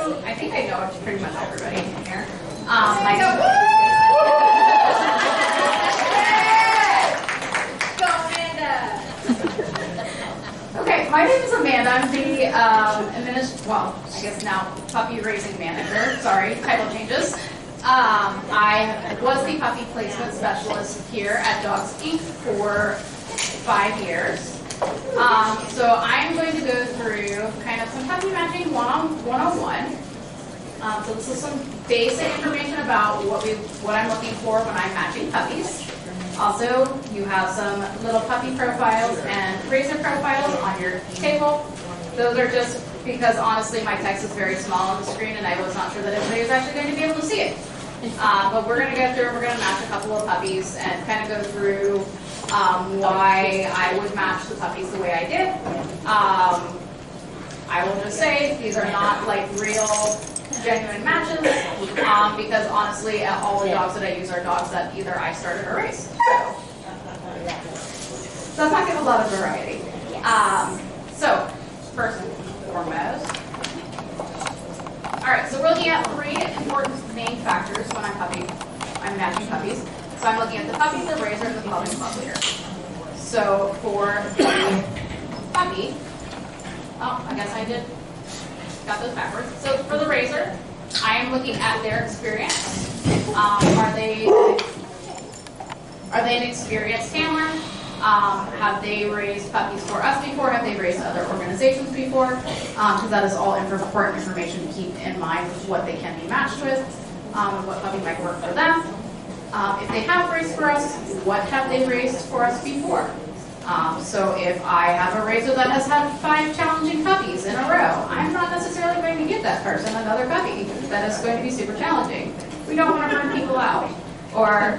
I think I know pretty much everybody in here. Okay, my name is Amanda. I'm the I guess now puppy raising manager. Sorry, title changes. I was the puppy placement specialist here at Dogs Inc. for 5 years. So I'm going to go through kind of some puppy matching 101. So this is some basic information about what I'm looking for when I'm matching puppies. Also, you have some little puppy profiles and raiser profiles on your table. Those are just because honestly my text is very small on the screen and I was not sure that everybody was actually going to be able to see it. But we're going to go through and we're going to match a couple of puppies and kind of go through why I would match the puppies the way I did. I will just say these are not like real, genuine matches because honestly, all the dogs that I use are dogs that either I started or raised. So does not give a lot of variety. So first and foremost, all right. So we're looking at 3 important main factors when I'm matching puppies. So I'm looking at the puppy, the raiser, and the loving club leader. So for the puppy, I guess I got those backwards. So for the raiser, I am looking at their experience. Are they an experienced handler? Have they raised puppies for us before? Have they raised other organizations before? Because that is all important information to keep in mind with what they can be matched with and what puppy might work for them. If they have raised for us, what have they raised for us before? So if I have a raiser that has had 5 challenging puppies in a row, I'm not necessarily going to give that person another puppy that is going to be super challenging. We don't want to burn people out. Or,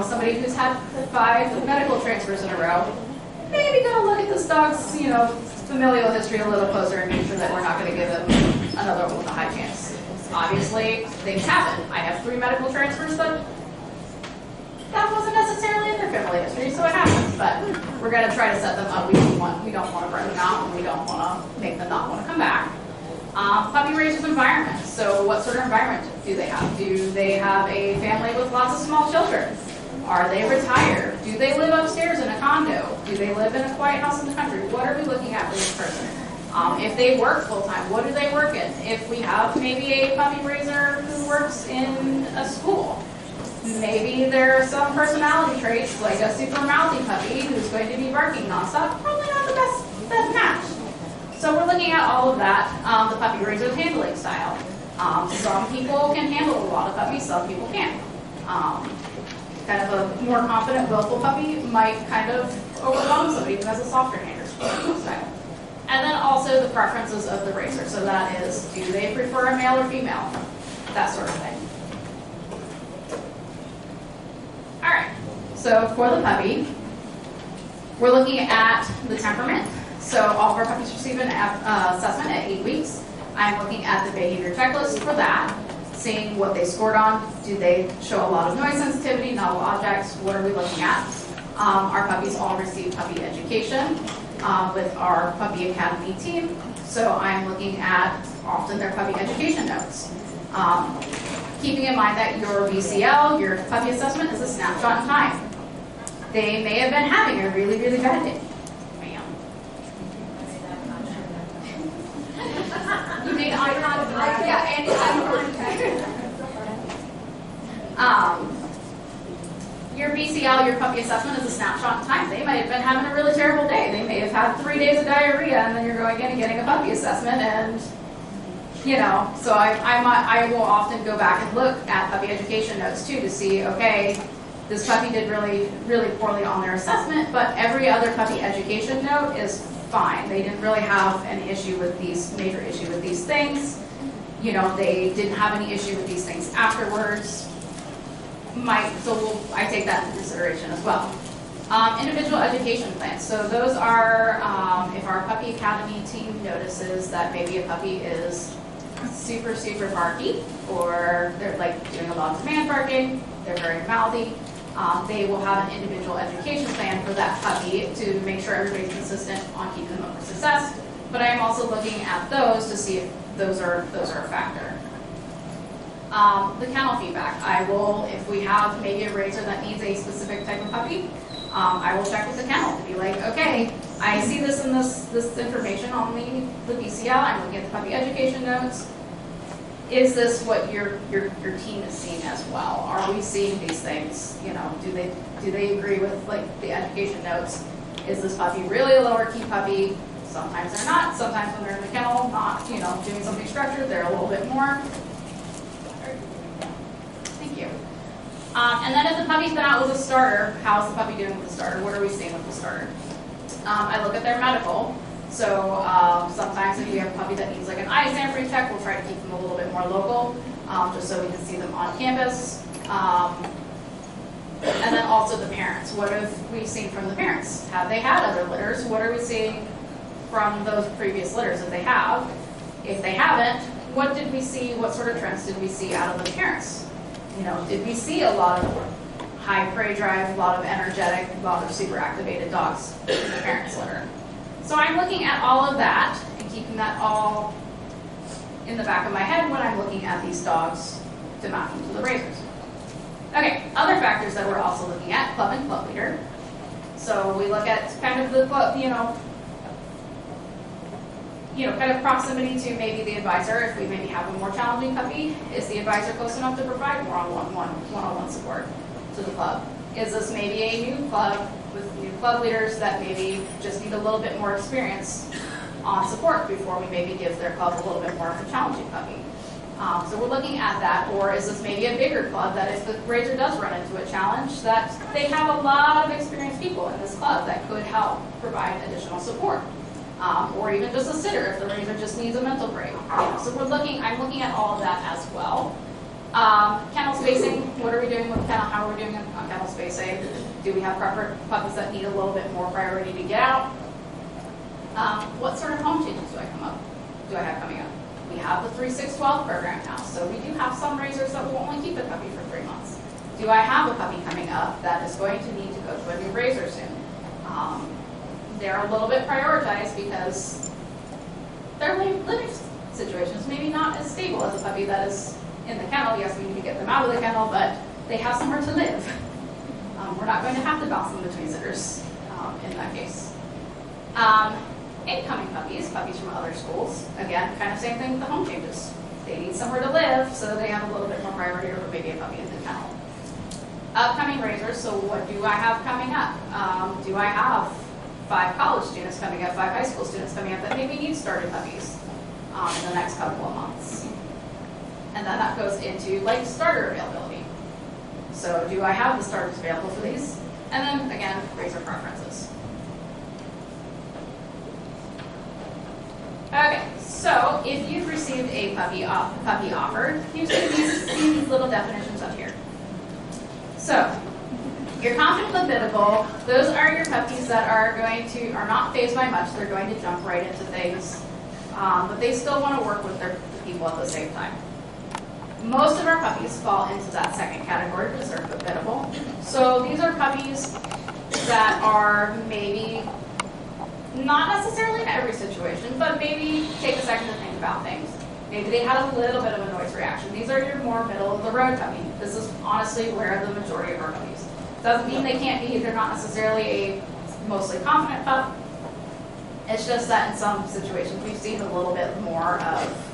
somebody who's had 5 medical transfers in a row, maybe going to look at this dog's, familial history a little closer and make sure that we're not going to give them another one with a high chance. Obviously, things happen. I have 3 medical transfers, but that wasn't necessarily in their family history, so it happens. But we're going to try to set them up. We don't want to burn them out, and we don't want to make them not want to come back. Puppy raisers environment. So what sort of environment do they have? Do they have a family with lots of small children? Are they retired? Do they live upstairs in a condo? Do they live in a quiet house in the country? What are we looking at for this person? If they work full-time, what do they work in? If we have maybe a puppy raiser who works in a school, maybe there are some personality traits, like a super mouthy puppy who's going to be barking nonstop. Probably not the best match. So we're looking at all of that. The puppy raiser's handling style. Some people can handle a lot of puppies, some people can't. Kind of a more confident, willful puppy might kind of overwhelm somebody who has a softer handler style. And then also the preferences of the raiser. So that is, do they prefer a male or female? That sort of thing. All right, so for the puppy, we're looking at the temperament. So all of our puppies receive an assessment at 8 weeks. I'm looking at the behavior checklist for that, seeing what they scored on. Do they show a lot of noise sensitivity, novel objects? What are we looking at? Our puppies all receive puppy education with our Puppy Academy team. So I'm looking at often their puppy education notes. Keeping in mind that your BCL, your puppy assessment, is a snapshot in time. They may have been having a really, really bad day. You made eye contact. Yeah, and your BCL, your puppy assessment, is a snapshot in time. They might have been having a really terrible day. They may have had 3 days of diarrhea, and then you're going in and getting a puppy assessment, and so I will often go back and look at puppy education notes too to see, okay, this puppy did really, really poorly on their assessment, but every other puppy education note is fine. They didn't really have an issue with major issue with these things. They didn't have any issue with these things afterwards. I take that into consideration as well. Individual education plans. So those are, if our Puppy Academy team notices that maybe a puppy is super, super barky, or they're like doing a lot of demand barking, they're very mouthy, they will have an individual education plan for that puppy to make sure everybody's consistent on keeping them up for success. But I am also looking at those to see if those are a factor. The kennel feedback. I will, if we have maybe a raiser that needs a specific type of puppy, I will check with the kennel to be like, okay, I see this in this information on the BCL. I'm looking at the puppy education notes. Is this what your team is seeing as well? Are we seeing these things? You know, do they agree with like the education notes? Is this puppy really a lower key puppy? Sometimes they're not. Sometimes when they're in the kennel, not doing something structured, they're a little bit more. Thank you. And then if the puppy's been out with a starter, how's the puppy doing with the starter? What are we seeing with the starter? I look at their medical. So sometimes if we have a puppy that needs like an eye exam pre-check, we'll try to keep them a little bit more local, just so we can see them on campus. And then also the parents. What have we seen from the parents? Have they had other litters? What are we seeing from those previous litters if they have? If they haven't, what did we see? What sort of trends did we see out of the parents? Did we see a lot of high prey drive, a lot of energetic, a lot of super activated dogs in the parents' litter? So I'm looking at all of that and keeping that all in the back of my head when I'm looking at these dogs to map them to the raisers. Okay, other factors that we're also looking at, club and club leader. So we look at kind of the club, kind of proximity to maybe the advisor. If we maybe have a more challenging puppy, is the advisor close enough to provide more one-on-one support to the club? Is this maybe a new club with new club leaders that maybe just need a little bit more experience on support before we maybe give their club a little bit more of a challenging puppy? So we're looking at that. Or is this maybe a bigger club that if the raiser does run into a challenge, that they have a lot of experienced people in this club that could help provide additional support? Or even just a sitter if the raiser just needs a mental break. So I'm looking at all of that as well. Kennel spacing, what are we doing with kennel? How are we doing on kennel spacing? Do we have puppies that need a little bit more priority to get out? What sort of home changes do I have coming up? We have the 3-6-12 program now, so we do have some raisers that will only keep a puppy for 3 months. Do I have a puppy coming up that is going to need to go to a new raiser soon? They're a little bit prioritized because their living situation is maybe not as stable as a puppy that is in the kennel. Yes, we need to get them out of the kennel, but they have somewhere to live. We're not going to have to bounce them between sitters in that case. Incoming puppies from other schools, again, kind of same thing with the home changes. They need somewhere to live, so they have a little bit more priority over maybe a puppy in the kennel. Upcoming raisers, so what do I have coming up? Do I have 5 college students coming up, 5 high school students coming up that maybe need starter puppies in the next couple of months? And then that goes into like starter availability. So do I have the starters available for these? And then again, raiser preferences. Okay, so if you've received a puppy offer, you see these little definitions up here. So your confident libidable, those are your puppies that are not phased by much. They're going to jump right into things, but they still want to work with the people at the same time. Most of our puppies fall into that second category, reserved but biddable. So these are puppies that are maybe not necessarily in every situation, but maybe take a second to think about things. Maybe they had a little bit of a noise reaction. These are your more middle of the road puppy. This is honestly where the majority of our puppies. Doesn't mean they can't be, they're not necessarily a mostly confident pup. It's just that in some situations we've seen a little bit more of,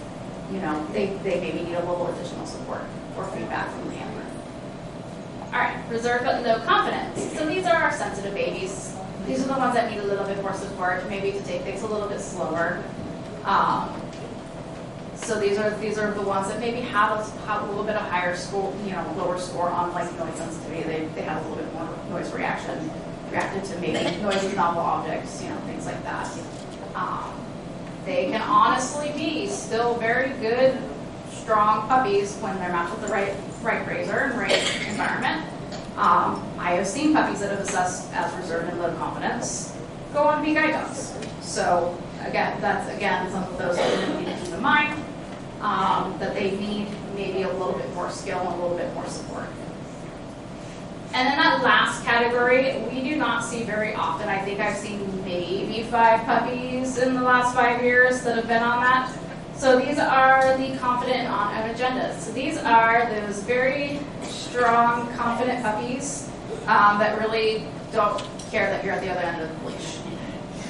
they maybe need a little additional support or feedback from the handler. All right, reserved but no confidence. So these are our sensitive babies. These are the ones that need a little bit more support, maybe to take things a little bit slower. So these are the ones that maybe have a little bit of higher score, lower score on like noise sensitivity. They have a little bit more noise reacted to maybe noise with novel objects, things like that. They can honestly be still very good, strong puppies when they're matched with the right raiser and right environment. I have seen puppies that have assessed as reserved and low confidence go on to be guide dogs. So that's some of those that we need to keep in mind, that they need maybe a little bit more skill and a little bit more support. And then that last category, we do not see very often. I think I've seen maybe 5 puppies in the last 5 years that have been on that. So these are the confident on own agendas. So these are those very strong, confident puppies that really don't care that you're at the other end of the leash.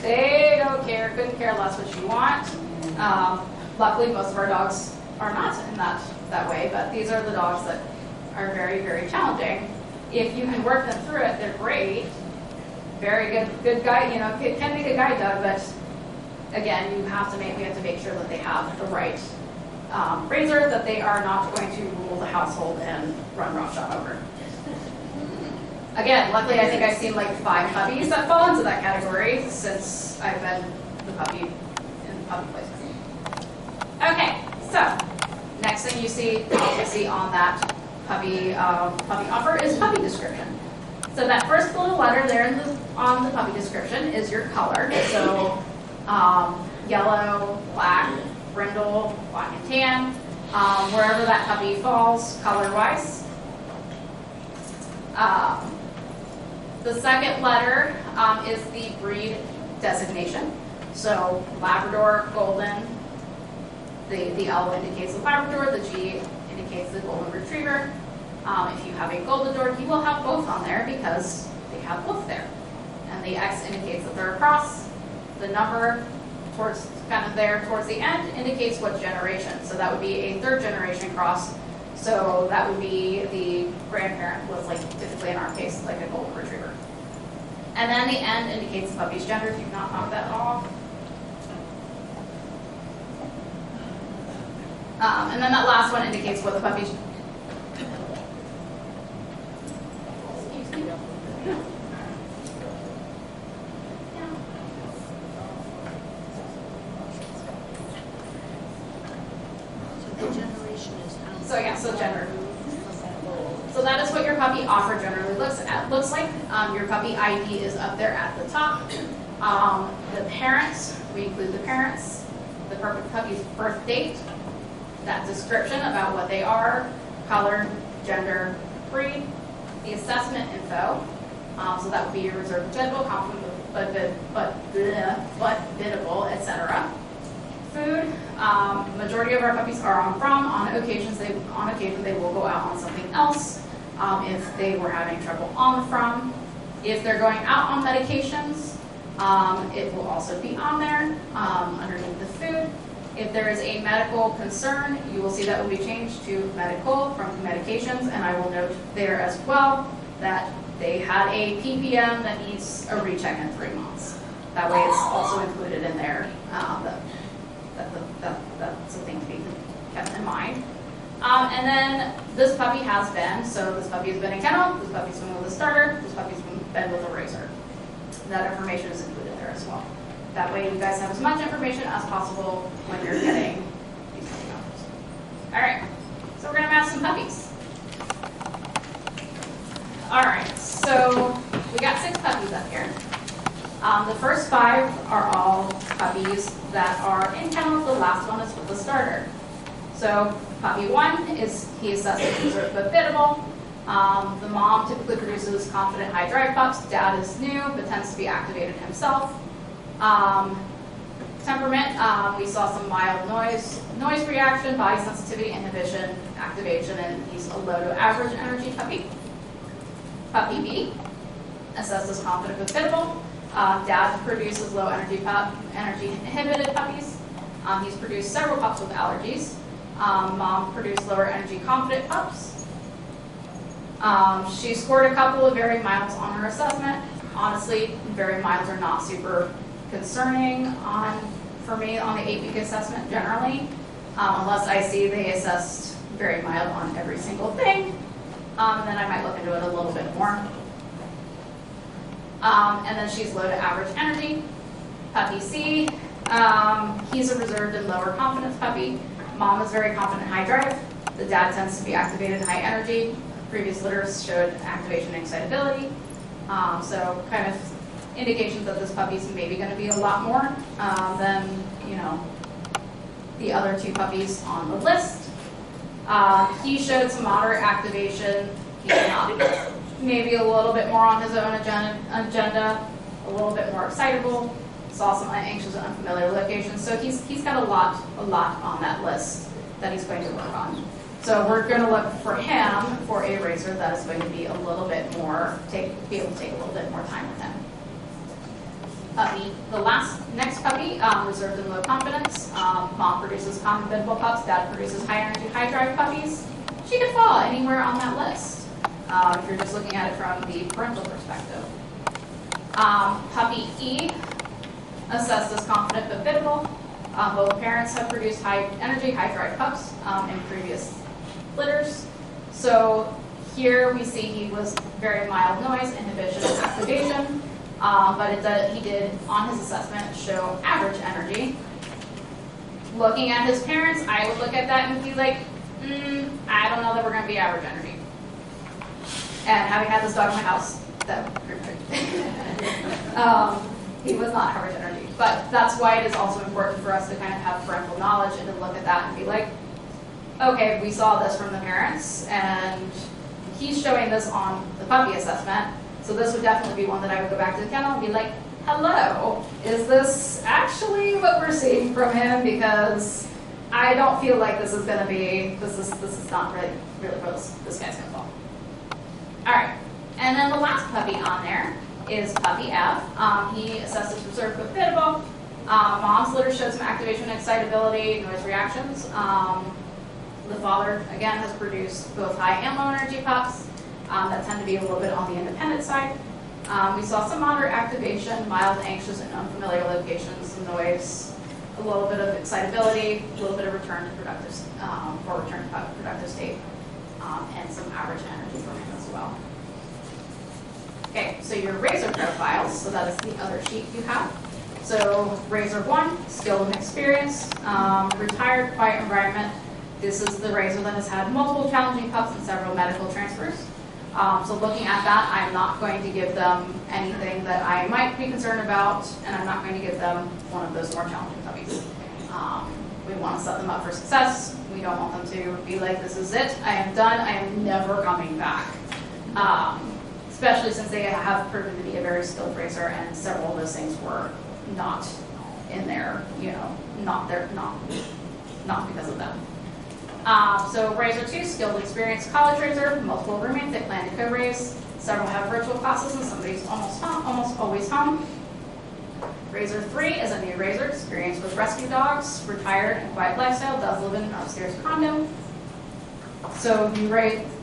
They don't care, couldn't care less what you want. Luckily, most of our dogs are not in that way, but these are the dogs that are very, very challenging. If you can work them through it, they're great. Very good guide, it can be a good guide dog, but again, we have to make sure that they have the right razor, that they are not going to rule the household and run roughshod over. Again, luckily, I think I've seen like 5 puppies that fall into that category since I've been the puppy in the puppy placement. Okay, so next thing you see on that puppy offer is puppy description. So that first little letter there on the puppy description is your color. So yellow, black, brindle, black and tan, wherever that puppy falls color-wise. The second letter is the breed designation. So Labrador, Golden, the L indicates the Labrador, the G indicates the Golden Retriever. If you have a Golden Dog, you will have both on there because they have both there. And the X indicates that they're a cross. The number towards the end indicates what generation. So that would be a 3rd generation cross. So that would be the grandparent was like typically in our case like a Golden Retriever. And then the end indicates the puppy's gender if you've not knocked that off. And then that last one indicates what the puppy's. So gender. So that is what your puppy offer generally looks like. Your puppy ID is up there at the top. The parents, we include the parents, the puppy's birth date, that description about what they are, color, gender, breed, the assessment info. So that would be your reserved biddable, confident but biddable, etc. Food. Majority of our puppies are on from. On occasion they will go out on something else if they were having trouble on the from. If they're going out on medications, it will also be on there underneath the food. If there is a medical concern, you will see that will be changed to medical from medications, and I will note there as well that they had a PPM that needs a recheck in 3 months. That way it's also included in there. That's something to be kept in mind. And then this puppy has been in kennel, this puppy's been with a starter, this puppy's been with a razor. That information is included there as well. That way you guys have as much information as possible when you're getting these puppy offers. All right, so we're gonna match some puppies. All right, so we got 6 puppies up here. The first 5 are all puppies that are in kennel. The last one is with the starter. So puppy 1 is assessed reserved but biddable. The mom typically produces confident high drive pups. Dad is new but tends to be activated himself. Temperament, we saw some mild noise reaction, body sensitivity, inhibition, activation, and he's a low to average energy puppy. Puppy B, assessed as confident but biddable. Dad produces low energy inhibited puppies. He's produced several pups with allergies. Mom produced lower energy confident pups. She scored a couple of very milds on her assessment. Honestly, very milds are not super concerning for me on the 8-week assessment generally, unless I see they assessed very mild on every single thing. Then I might look into it a little bit more. And then she's low to average energy. Puppy C, he's a reserved and lower confidence puppy. Mom is very confident, high drive. The dad tends to be activated, high energy. Previous litters showed activation and excitability. So kind of indications that this puppy's maybe going to be a lot more than the other 2 puppies on the list. He showed some moderate activation. He's not maybe a little bit more on his own agenda, a little bit more excitable. saw some anxious and unfamiliar locations. So he's got a lot on that list that he's going to work on. So we're going to look for him for a razor that is going to be a little bit more, be able to take a little bit more time with him. The next puppy, reserved and low confidence. Mom produces calm and bendable pups. Dad produces high energy, high drive puppies. She could fall anywhere on that list if you're just looking at it from the parental perspective. Puppy E, assessed as confident but biddable. Both parents have produced high energy, high drive pups in previous litters. So here we see he was very mild noise, inhibition, and activation. But he did, on his assessment, show average energy. Looking at his parents, I would look at that and be like, I don't know that we're going to be average energy. And having had this dog in my house, that proved it. He was not average energy. But that's why it is also important for us to kind of have parental knowledge and to look at that and be like, okay, we saw this from the parents, and he's showing this on the puppy assessment. So this would definitely be one that I would go back to the kennel and be like, hello, is this actually what we're seeing from him? Because I don't feel like this is going to be, this is not really where this guy's going to fall. All right, and then the last puppy on there is puppy F. He assesses reserved but biddable. Mom's litter showed some activation, excitability, noise reactions. The father, again, has produced both high and low energy pups that tend to be a little bit on the independent side. We saw some moderate activation, mild, anxious, and unfamiliar locations, some noise, a little bit of excitability, a little bit of return to productive state, and some average energy from him as well. Okay, so your razor profiles, so that is the other sheet you have. So razor 1, skill and experience, retired, quiet environment. This is the razor that has had multiple challenging pups and several medical transfers. So looking at that, I'm not going to give them anything that I might be concerned about, and I'm not going to give them one of those more challenging puppies. We want to set them up for success. We don't want them to be like, this is it, I am done, I am never coming back. Especially since they have proven to be a very skilled razor, and several of those things were not in there, not because of them. So razor 2, skilled, experienced college razor, multiple roommates, they plan to co-raise. Several have virtual classes, and somebody's almost always home. Razor 3 is a new razor, experienced with rescue dogs, retired and quiet lifestyle, does live in an upstairs condo. So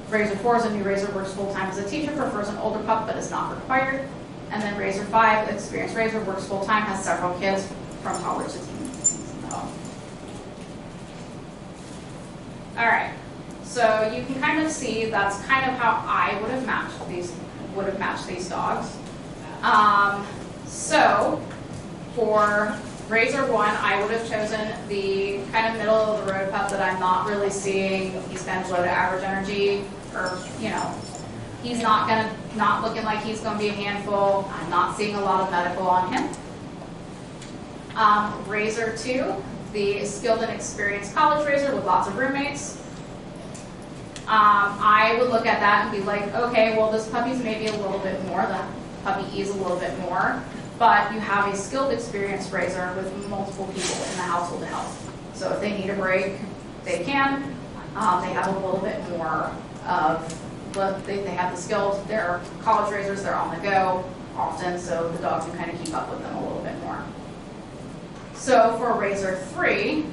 razor 4 is a new razor, works full-time as a teacher, prefers an older pup, but is not required. And then razor 5, experienced razor, works full-time, has several kids from college to teens in the home. All right, so you can kind of see that's kind of how I would have matched these dogs. So for razor 1, I would have chosen the kind of middle of the road pup that I'm not really seeing. He's kind of low to average energy, or he's not looking like he's going to be a handful. I'm not seeing a lot of medical on him. Razor 2. The skilled and experienced college razor with lots of roommates. I would look at that and be like, okay, well, this puppy's maybe a little bit more, the puppy E is a little bit more, but you have a skilled, experienced razor with multiple people in the household to help. So if they need a break, they can. They have a little bit more of, they have the skills, they're college razors, they're on the go often, so the dog can kind of keep up with them a little bit more. So for razor 3,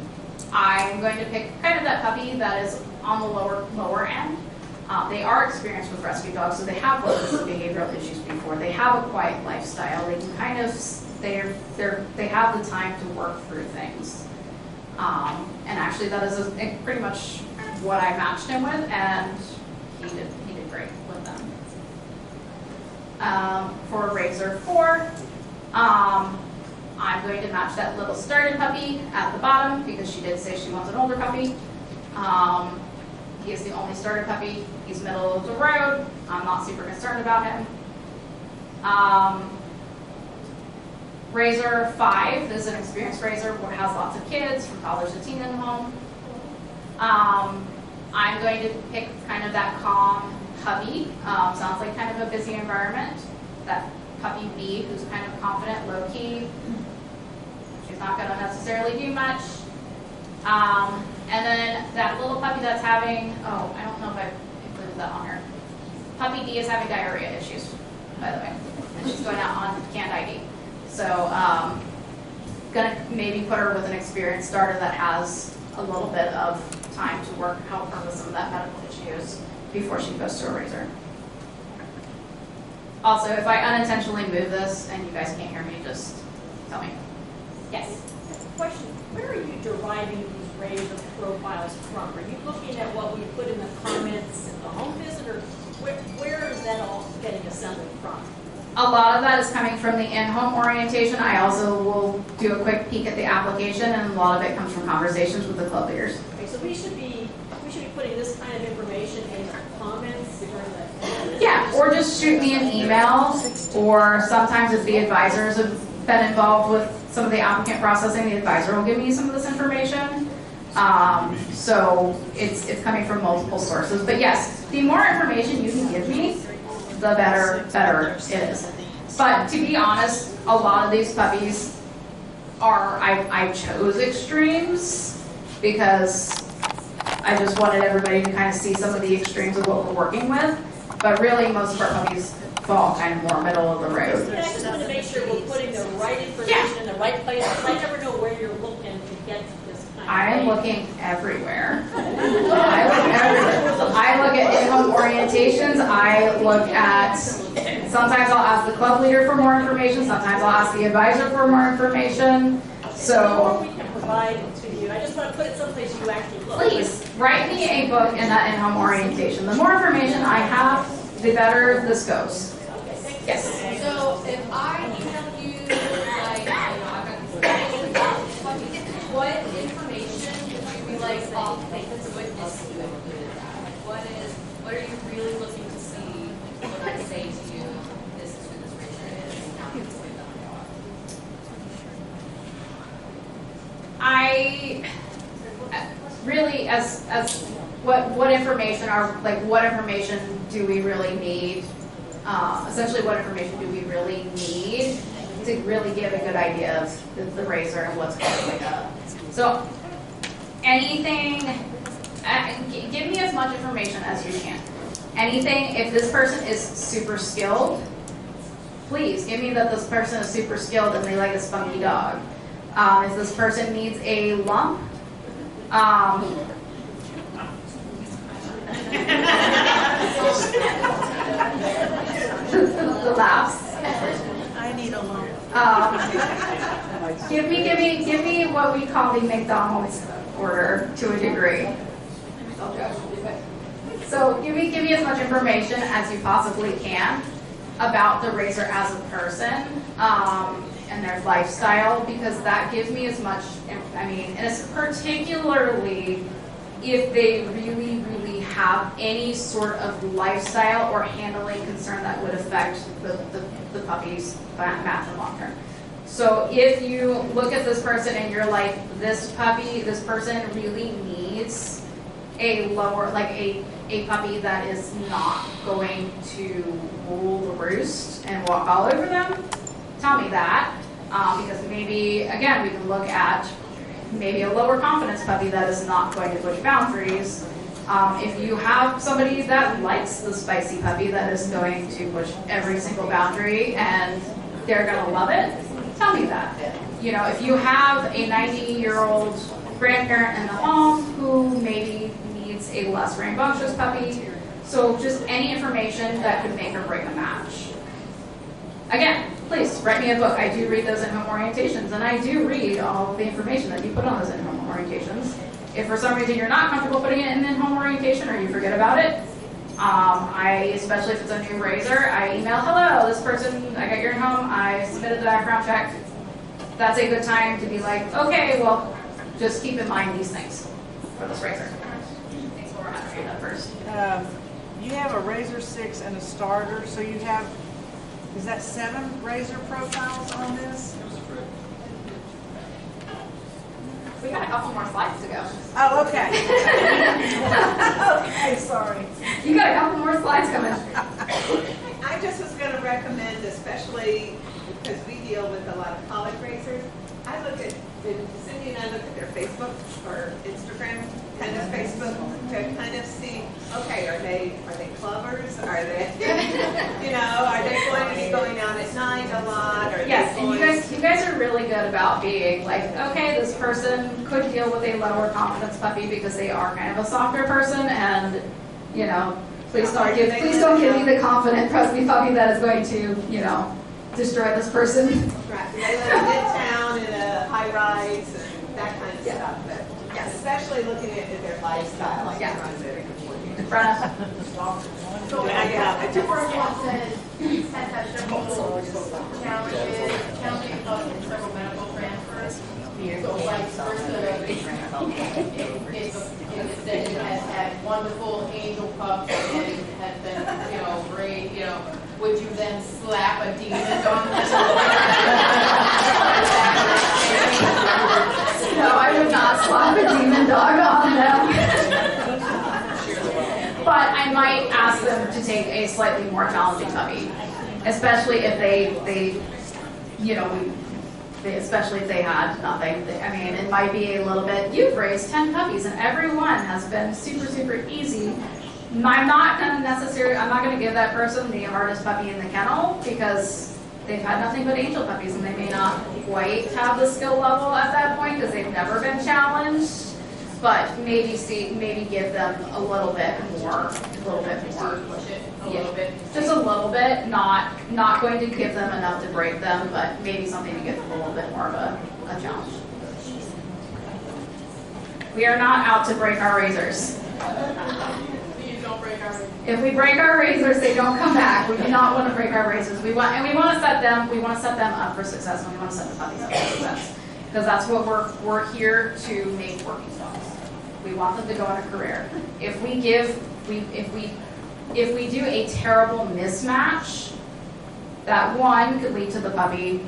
I'm going to pick kind of that puppy that is on the lower end. They are experienced with rescue dogs, so they have looked at some behavioral issues before. They have a quiet lifestyle. They can kind of they have the time to work through things. And actually, that is pretty much what I matched him with, and he did great with them. For razor 4. I'm going to match that little started puppy at the bottom because she did say she wants an older puppy. He is the only starter puppy. He's middle of the road. I'm not super concerned about him. Razor 5 is an experienced razor who has lots of kids from college to teen in the home. I'm going to pick kind of that calm hubby. Sounds like kind of a busy environment. That puppy B, who's kind of confident, low-key. not going to necessarily do much. And then that little puppy that's having, oh, I don't know if I included that on here. Puppy D is having diarrhea issues, by the way, and she's going out on canned ID. So, gonna maybe put her with an experienced starter that has a little bit of time to help her with some of that medical issues before she goes to a razor. Also, if I unintentionally move this and you guys can't hear me, just tell me. Yes? Question, where are you deriving these razor profiles from? Are you looking at what we put in the comments at the home visit, or where is that all getting assembled from? A lot of that is coming from the in-home orientation. I also will do a quick peek at the application, and a lot of it comes from conversations with the club leaders. Okay, so we should be putting this kind of information in our comments during the... Yeah, or just shoot me an email, or sometimes if the advisors have been involved with some of the applicant processing, the advisor will give me some of this information. So it's coming from multiple sources. But yes, the more information you can give me, the better it is. But to be honest, a lot of these puppies are, I chose extremes because I just wanted everybody to kind of see some of the extremes of what we're working with. But really, most of our puppies fall kind of more middle of the road. Yeah, I just want to make sure we're putting the right information in the right place. I never know where you're looking to get to this kind of I am looking everywhere. I look at in-home orientations. I look at, sometimes I'll ask the club leader for more information. Sometimes I'll ask the advisor for more information. So we can provide it to you. I just want to put it someplace you actually look. please write me a book in that in-home orientation. The more information I have, the better this goes. Yes. So if I email you, like, I've got what information would you be like, oh, take this witness to it? What are you really looking to see when I say to you, this is who this razor is, now this is what I really, as what information what information do we really need? Essentially, what information do we really need to really give a good idea of the razor and what's going up? So, anything, give me as much information as you can. Anything, if this person is super skilled, please give me that this person is super skilled and they like a spunky dog. If this person needs a lump, the laughs. I need a lump. Give me what we call the McDonald's order to a degree. So give me as much information as you possibly can about the razor as a person and their lifestyle, because that gives me as much. I mean, and it's particularly if they really have any sort of lifestyle or handling concern that would affect the puppy's match in long term. So if you look at this person and you're like, this person really needs a lower, like a puppy that is not going to rule the roost and walk all over them, tell me that. Because maybe, again, we can look at maybe a lower confidence puppy that is not going to push boundaries. If you have somebody that likes the spicy puppy that is going to push every single boundary and they're going to love it, tell me that. You know, if you have a 90-year-old grandparent in the home who maybe needs a less rambunctious puppy, so just any information that could make or break a match. Again, please write me a book. I do read those in-home orientations, and I do read all of the information that you put on those in-home orientations. If for some reason you're not comfortable putting it in the in-home orientation or you forget about it, especially if it's a new razor, I email, hello, this person, I got your in-home, I submitted the background check. That's a good time to be like, okay, well, just keep in mind these things for this razor. Thanks for having that first. You have a Razor 6 and a starter, so you have, is that 7 razor profiles on this? We got a couple more slides to go. Oh, okay. Okay, sorry. You got a couple more slides coming up. I just was going to recommend, especially because we deal with a lot of colic razors, I look at did Cindy and I look at their Facebook or Instagram, kind of Facebook, to kind of see, okay, are they clubbers? Are they, are they going to be going out at night a lot? Are Yes, they and going you guys are really good about being like, okay, this person could deal with a lower confidence puppy because they are kind of a softer person, and please don't give me the confident trusty puppy that is going to destroy this person. Right, they live in midtown in a high rise and that kind of stuff. But yeah, especially looking at their lifestyle, like Yeah. Brenna. So Yeah, the first one says, has had several challenging pups and several medical transfers. So like first, if it has had wonderful angel pups and has been, great, would you then slap a demon on them? No, I would not slap a demon dog on them. But I might ask them to take a slightly more challenging puppy, especially if especially if they had nothing. I mean, it might be a little bit, you've raised 10 puppies and every one has been super, super easy. I'm not going to give that person the hardest puppy in the kennel because they've had nothing but angel puppies and they may not quite have the skill level at that point because they've never been challenged. But maybe give them a little bit more. Push it a little bit. Just a little bit, not going to give them enough to break them, but maybe something to give them a little bit more of a challenge. We are not out to break our razors. Please don't break our razors. If we break our razors, they don't come back. We do not want to break our razors. We want to set them up for success, and we want to set the puppies up for success. Because that's what we're here to make working dogs. We want them to go on a career. If we do a terrible mismatch, that one could lead to the puppy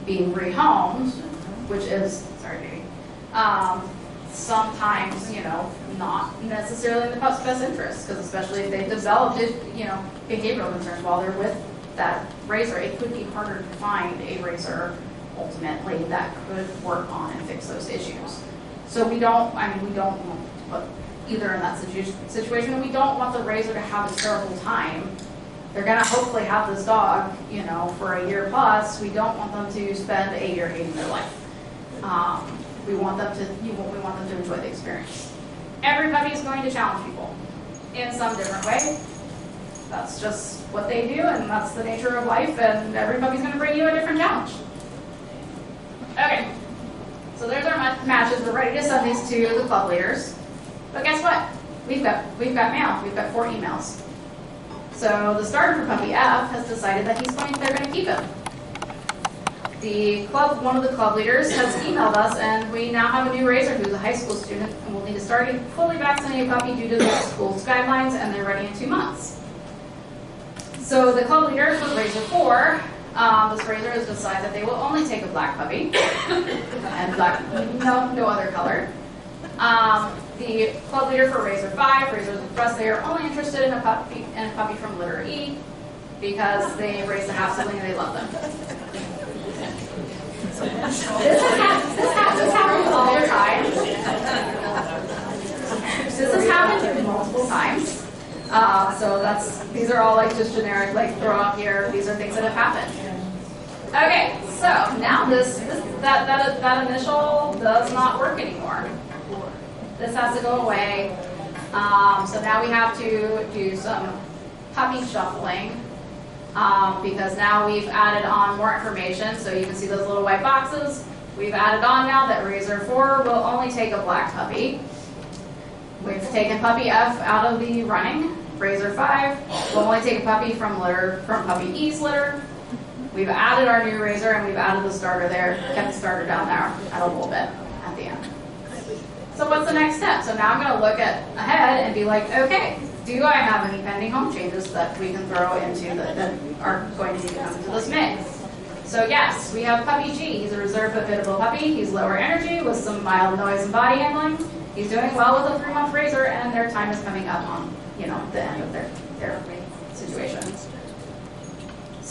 being rehomed, which is sometimes not necessarily in the pup's best interest, because especially if they've developed behavioral concerns while they're with that razor, it could be harder to find a razor ultimately that could work on and fix those issues. So we don't want to put either in that situation, and we don't want the razor to have a terrible time. They're going to hopefully have this dog, for a year plus. We don't want them to spend a year hating their life. We want them to enjoy the experience. Every puppy is going to challenge people in some different way. That's just what they do, and that's the nature of life, and every puppy's going to bring you a different challenge. Okay, so there's our matches. We're ready to send these to the club leaders. But guess what? We've got mail. We've got 4 emails. So the starter for puppy F has decided that they're going to keep him. One of the club leaders has emailed us, and we now have a new raiser who's a high school student, and will need to start a fully vaccinated puppy due to the school's guidelines, and they're ready in 2 months. So the club leader for Razor 4, this razor has decided that they will only take a black puppy, and no other color. The club leader for Razor 5, Razors Express, they are only interested in a puppy from litter E because they raised a half sibling and they love them. This happens all the time. This has happened multiple times. So these are all like just generic, like throw up here. These are things that have happened. Okay, so now that initial does not work anymore. This has to go away. So now we have to do some puppy shuffling because now we've added on more information. So you can see those little white boxes. We've added on now that Razor 4 will only take a black puppy. We've taken puppy F out of the running. Razor 5 will only take a puppy from puppy E's litter. We've added our new razor and we've added the starter there, kept the starter down there at a little bit at the end. So what's the next step? So now I'm going to look ahead and be like, okay, do I have any pending home changes that we can throw into that are going to come into this mix? So yes, we have puppy G. He's a reserve but biddable puppy. He's lower energy with some mild noise and body handling. He's doing well with a 3-month razor, and their time is coming up on the end of their situation.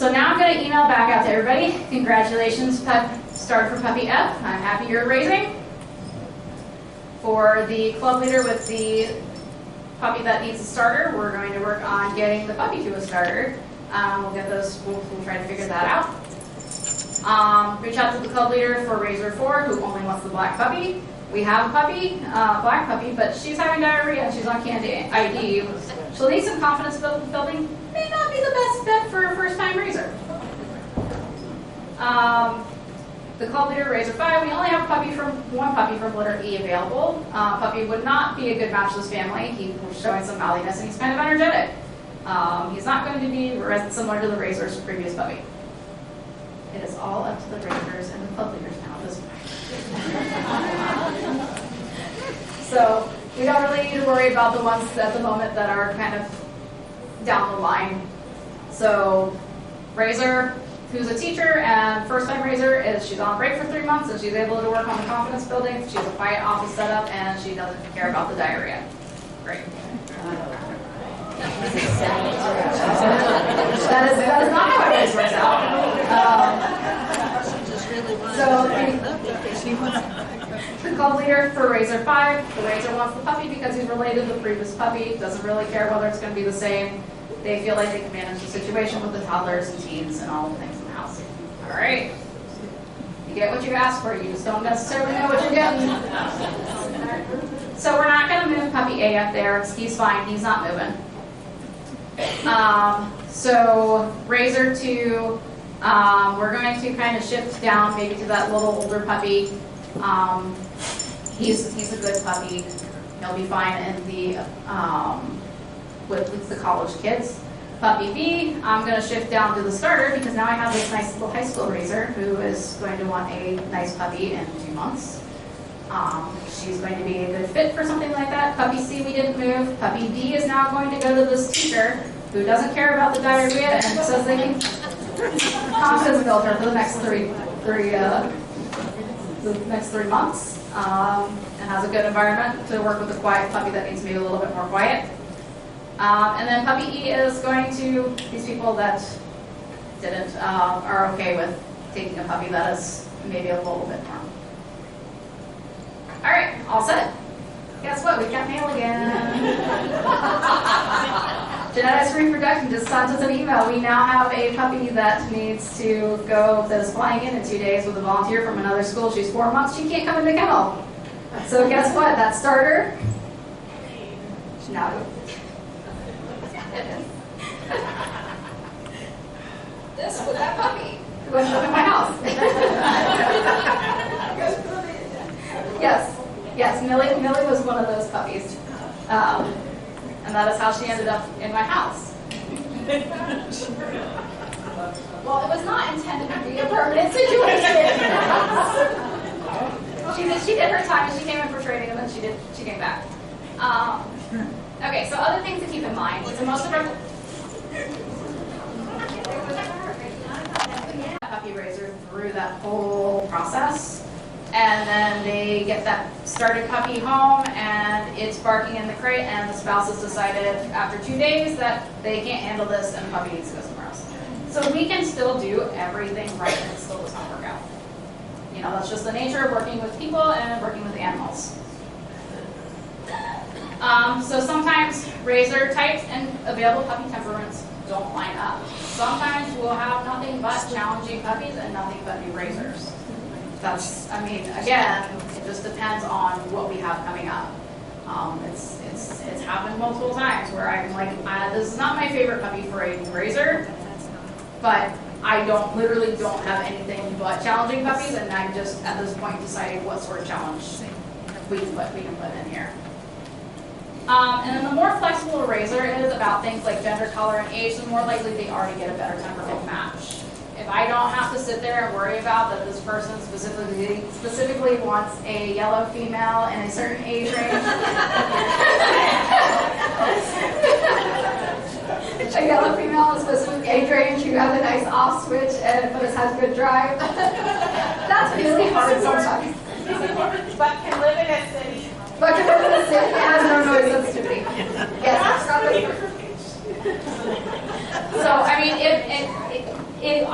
So now I'm going to email back out to everybody. Congratulations, start for puppy F. I'm happy you're raising. For the club leader with the puppy that needs a starter, we're going to work on getting the puppy to a starter. We'll get those. We'll try to figure that out. Reach out to the club leader for Razor 4, who only wants the black puppy. We have a puppy, black puppy, but she's having diarrhea and she's on candy ID. She'll need some confidence building. May not be the best fit for a first-time Razor. The club leader, Razor 5, we only have one puppy from litter E available. Puppy would not be a good match for this family. He was showing some mouthiness and he's kind of energetic. He's not going to be similar to the Razor's previous puppy. It is all up to the Razors and the club leaders now at this point. So we don't really need to worry about the ones at the moment that are kind of down the line. So Razor, who's a teacher and first-time Razor, she's on break for 3 months and she's able to work on the confidence building. She has a quiet office setup and she doesn't care about the diarrhea. Great. That is not how it always works out. The club leader for Razor 5, the Razor wants the puppy because he's related to the previous puppy, doesn't really care whether it's going to be the same. They feel like they can manage the situation with the toddlers and teens and all the things in the house. All right. You get what you ask for. You just don't necessarily know what you're getting. So we're not going to move puppy A up there. He's fine. He's not moving. So Razor 2, we're going to kind of shift down maybe to that little older puppy. He's a good puppy. He'll be fine in the with the college kids. Puppy B, I'm going to shift down to the starter because now I have this nice little high school Razor who is going to want a nice puppy in 2 months. She's going to be a good fit for something like that. Puppy C, we didn't move. Puppy D is now going to go to this teacher who doesn't care about the diarrhea and says they can confidence build her for the next three months, and has a good environment to work with a quiet puppy that needs maybe a little bit more quiet. And then puppy E is going to these people that are okay with taking a puppy that is maybe a little bit more. All right, all set. Guess what? We've got mail again. Genetics Reproduction just sent us an email. We now have a puppy that needs to go, that is flying in 2 days with a volunteer from another school. She's 4 months. She can't come in the kennel. So guess what? That starter, no. This was that puppy who was living in my house. Yes, Millie was one of those puppies. And that is how she ended up in my house. Well, it was not intended to be a permanent situation. She did her time and she came in for training and then she came back. Okay, so other things to keep in mind. So most of our puppy Razor through that whole process. And then they get that started puppy home and it's barking in the crate and the spouse has decided after 2 days that they can't handle this and the puppy needs to go somewhere else. So we can still do everything right and it still does not work out. You know, that's just the nature of working with people and working with animals. So sometimes Razor types and available puppy temperaments don't line up. Sometimes we'll have nothing but challenging puppies and nothing but new Razors. Again, it just depends on what we have coming up. It's happened multiple times where I'm like, this is not my favorite puppy for a Razor, but I literally don't have anything but challenging puppies, and I'm just at this point deciding what sort of challenge we can put in here. And then the more flexible a Razor is about things like gender, color, and age, the more likely they are to get a better temperament match. If I don't have to sit there and worry about that this person specifically wants a yellow female in a certain age range, a yellow female in a specific age range who has a nice off switch but it has good drive, that's really hard sometimes. But can live in a city. But can live in a city and has no noise sensitivity. Yes, that's not the. So I mean,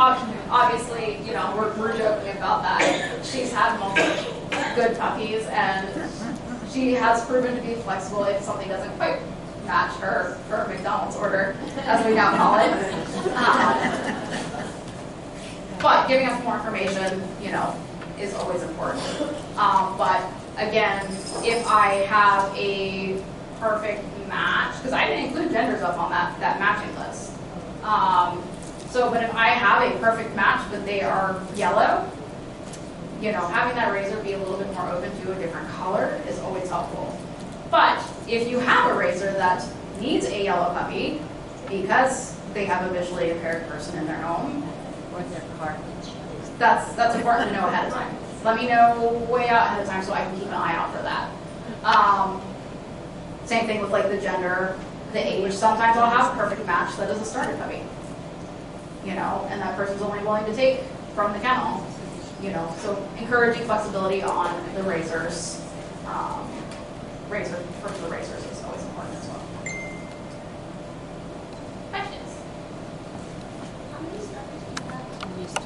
obviously, you know, we're joking about that. She's had multiple good puppies, and she has proven to be flexible if something doesn't quite match her McDonald's order, as we now call it. But giving us more information, you know, is always important. But again, if I have a perfect match, because I didn't include genders up on that matching list. But if I have a perfect match, but they are yellow, you know, having that razor be a little bit more open to a different color is always helpful. But if you have a razor that needs a yellow puppy because they have a visually impaired person in their home, Or their car. that's important to know ahead of time. Let me know way out ahead of time so I can keep an eye out for that. Same thing with like the gender, the age. Sometimes I'll have a perfect match that is a starter puppy. You know, and that person's only willing to take from the kennel. You know, so encouraging flexibility on the razors. For the razors is always important as well. Questions?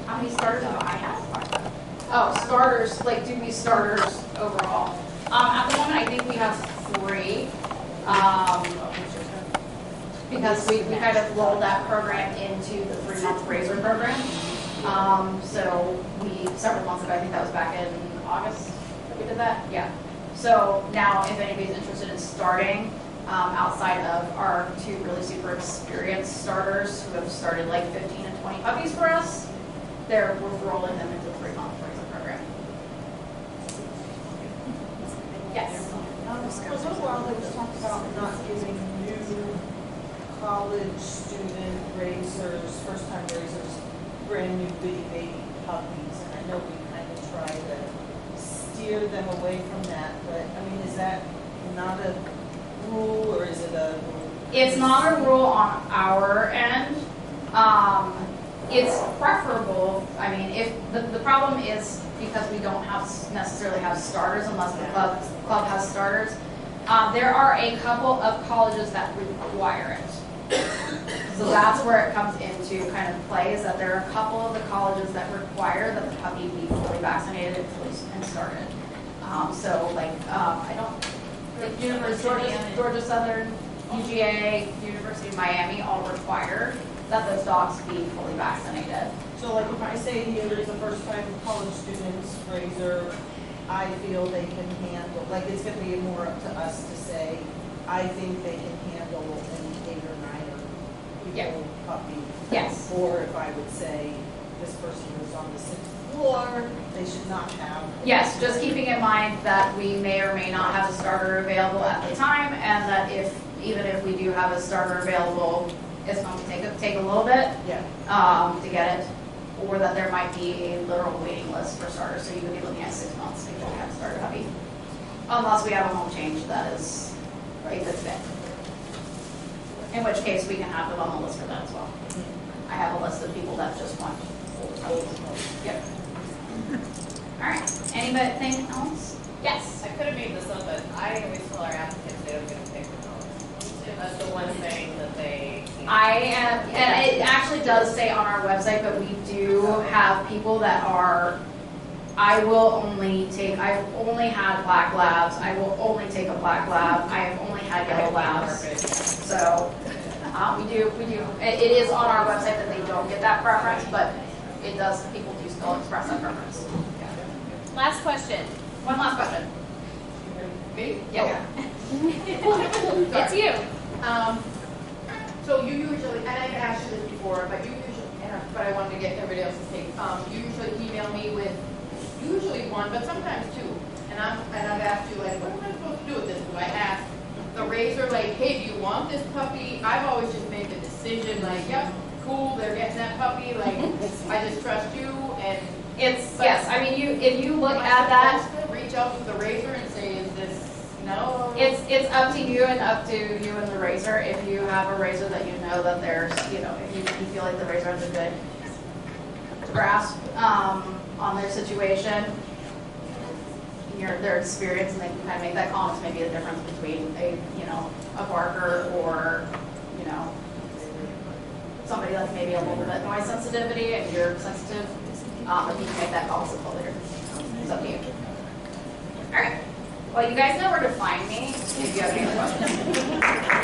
How many starters do I have? Oh, starters, like do we starters overall? At the moment, I think we have 3. Because we kind of rolled that program into the 3-month razor program. So several months ago, I think that was back in August that we did that, yeah. So now if anybody's interested in starting, outside of our 2 really super experienced starters who have started like 15 and 20 puppies for us, we're rolling them into the 3-month razor program. Yes. For a little while, there was talk about not giving new college student razors, first-time razors, brand new bitty baby puppies. And I know we kind of try to steer them away from that, but I mean, is that not a rule or is it a rule? It's not a rule on our end. It's preferable. I mean, if the problem is because we don't necessarily have starters unless the club has starters. There are a couple of colleges that require it. So that's where it comes into kind of play, is that there are a couple of the colleges that require that the puppy be fully vaccinated and started. Georgia Southern, UGA, University of Miami all require that those dogs be fully vaccinated. So like if I say here is a first-time college student's razor, I feel they can handle, like it's gonna be more up to us to say, I think they can handle an 8 or 9 Yeah. year old puppy. Yes. Or if I would say, this person was on the 6th floor, they should not have. Yes, just keeping in mind that we may or may not have a starter available at the time, and that even if we do have a starter available, it's going to take a little bit Yeah. to get it, or that there might be a literal waiting list for starters, so you could be looking at 6 months before we have a starter puppy, unless we have a home change that is a good fit. In which case, we can have them on the list for that as well. I have a list of people that just want full puppies. Yep. All right. Anything else? Yes. I could have made this up, but I always tell our applicants they don't get a paper note. That's the one thing that they. And it actually does say on our website, but we do have people that are, I've only had black labs, I will only take a black lab, I have only had yellow labs. So, we do, it is on our website that they don't get that preference, but it does, people do still express that preference. Last question. One last question. Me? Yeah. It's you. So you usually, and I've asked you this before, but but I wanted to get everybody else's take. You usually email me with usually 1, but sometimes 2. And I've asked you like, what am I supposed to do with this? Do I ask the razor like, hey, do you want this puppy? I've always just made the decision like, yep, cool, they're getting that puppy. Like, I just trust you and. Yes, I mean, if you look at that, Reach out to the razor and say, is this no? it's up to you and up to you and the razor. If you have a razor that you know that there's, if you feel like the razor has a good grasp on their situation, their experience, and they can kind of make that call. It's maybe the difference between a barker or, somebody like maybe a little bit noise sensitivity and you're sensitive, if you can make that call, it's later. It's up to you. All right. Well, you guys know where to find me if you have any other questions.